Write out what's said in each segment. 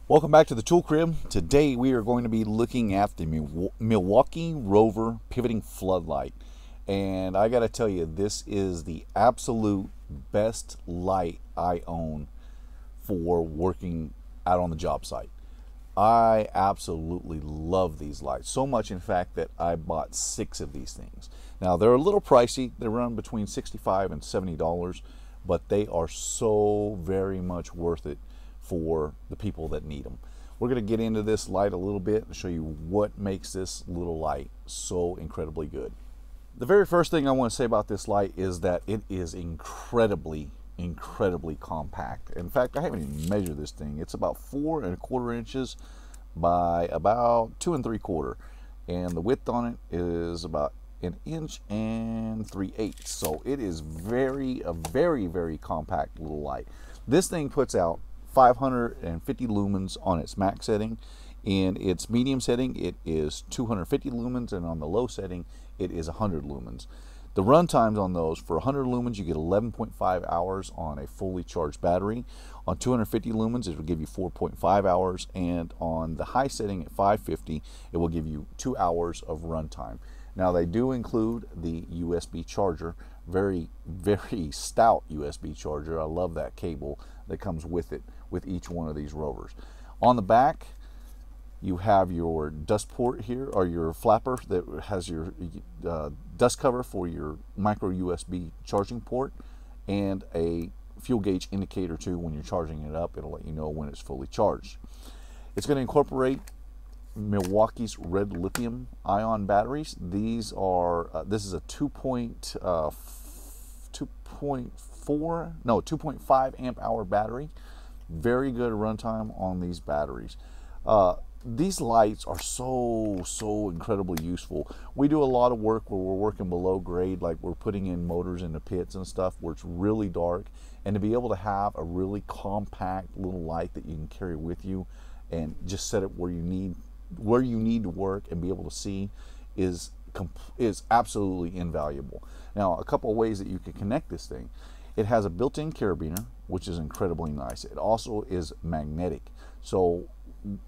Welcome back to the Tool Crib. Today we are going to be looking at the Milwaukee Rover pivoting floodlight. And I got to tell you, this is the absolute best light I own for working out on the job site. I absolutely love these lights. So much, in fact, that I bought 6 of these things. Now, they're a little pricey. They run between $65 and $70, but they are so very much worth it for the people that need them. We're going to get into this light a little bit and show you what makes this little light so incredibly good. The very first thing I want to say about this light is that it is incredibly compact. In fact, I haven't even measured this thing. It's about 4 1/4 inches by about 2 3/4, and the width on it is about 1 3/8 inches. So it is a very compact little light. This thing puts out 550 lumens on its max setting. In its medium setting, it is 250 lumens, and on the low setting, it is 100 lumens. The run times on those, for 100 lumens, you get 11.5 hours on a fully charged battery. On 250 lumens, it will give you 4.5 hours, and on the high setting at 550, it will give you 2 hours of run time. Now, they do include the USB charger, very stout USB charger. I love that cable that comes with it, with each one of these Rovers. On the back, you have your dust port here, or your flapper that has your dust cover for your micro USB charging port, and a fuel gauge indicator too. When you're charging it up, it'll let you know when it's fully charged. It's going to incorporate Milwaukee's red lithium ion batteries. These are this is a 2.5 amp hour battery. Very good runtime on these batteries. These lights are so incredibly useful. We do a lot of work where we're working below grade, like we're putting in motors into pits and stuff where it's really dark, and to be able to have a really compact little light that you can carry with you and just set it where you need to work and be able to see is absolutely invaluable. Now, a couple of ways that you can connect this thing. It has a built-in carabiner, which is incredibly nice. It also is magnetic. So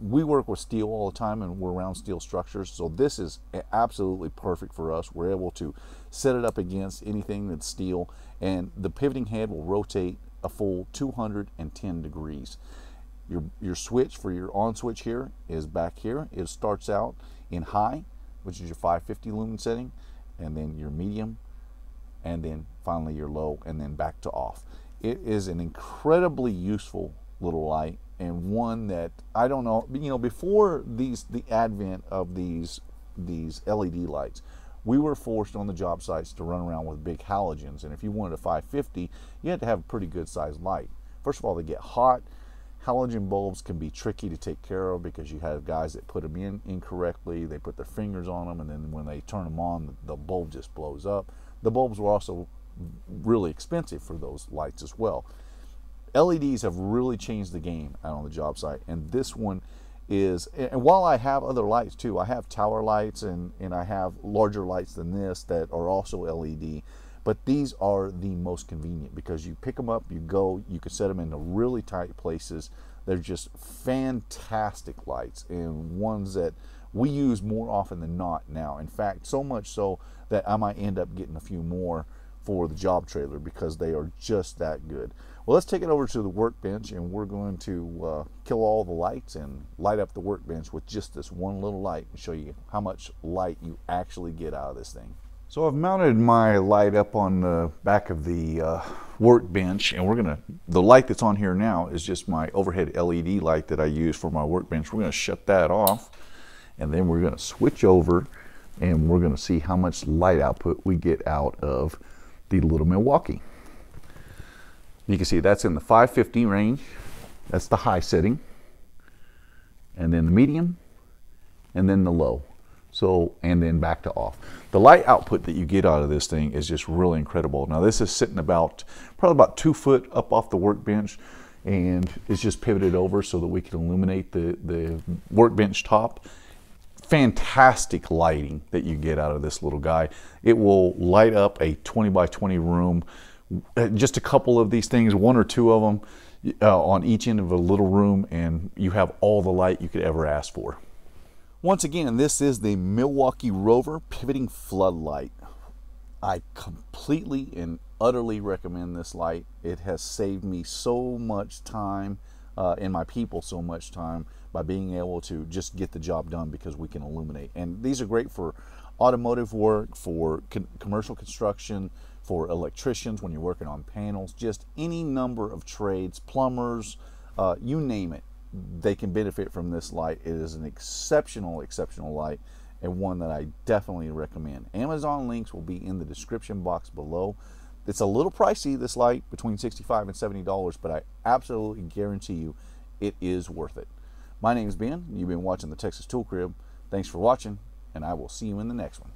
we work with steel all the time, and we're around steel structures, so this is absolutely perfect for us. We're able to set it up against anything that's steel, and the pivoting head will rotate a full 210 degrees. Your switch for your on switch here is back here. It starts out in high, which is your 550 lumen setting, and then your medium, and then finally your low, and then back to off. It is an incredibly useful little light, and one that, I don't know, before the advent of these LED lights, we were forced on the job sites to run around with big halogens, and if you wanted a 550, you had to have a pretty good sized light. First of all, they get hot. Halogen bulbs can be tricky to take care of because you have guys that put them in incorrectly. They put their fingers on them, and then when they turn them on, the bulb just blows up. The bulbs were also really expensive for those lights as well. LEDs have really changed the game out on the job site, and this one is, and while I have other lights too, I have tower lights and I have larger lights than this that are also LED, but these are the most convenient because you pick them up, you can set them into really tight places. They're just fantastic lights, and ones that we use more often than not now. In fact, so much so that I might end up getting a few more for the job trailer because they are just that good. Well, let's take it over to the workbench, and we're going to kill all the lights and light up the workbench with just this one little light and show you how much light you actually get out of this thing. So I've mounted my light up on the back of the workbench, and the light that's on here now is just my overhead LED light that I use for my workbench. We're going to shut that off, and then we're going to switch over, and we're going to see how much light output we get out of the little Milwaukee. You can see that's in the 550 range. That's the high setting, and then the medium, and then the low. So, and then back to off. The light output that you get out of this thing is just really incredible. Now, this is sitting probably about 2 foot up off the workbench, and it's just pivoted over so that we can illuminate the workbench top. Fantastic lighting that you get out of this little guy. It will light up a 20 by 20 room. Just a couple of these things, 1 or 2 of them, on each end of a little room, and you have all the light you could ever ask for. Once again, this is the Milwaukee Rover pivoting floodlight. I completely and utterly recommend this light. It has saved me so much time and my people so much time by being able to just get the job done because we can illuminate. And these are great for automotive work, for commercial construction, for electricians when you're working on panels, just any number of trades, plumbers, you name it, they can benefit from this light. It is an exceptional light, and one that I definitely recommend. Amazon links will be in the description box below. It's a little pricey, this light, between $65 and $70, but I absolutely guarantee you it is worth it. My name is Ben. You've been watching the Texas Tool Crib. Thanks for watching, and I will see you in the next one.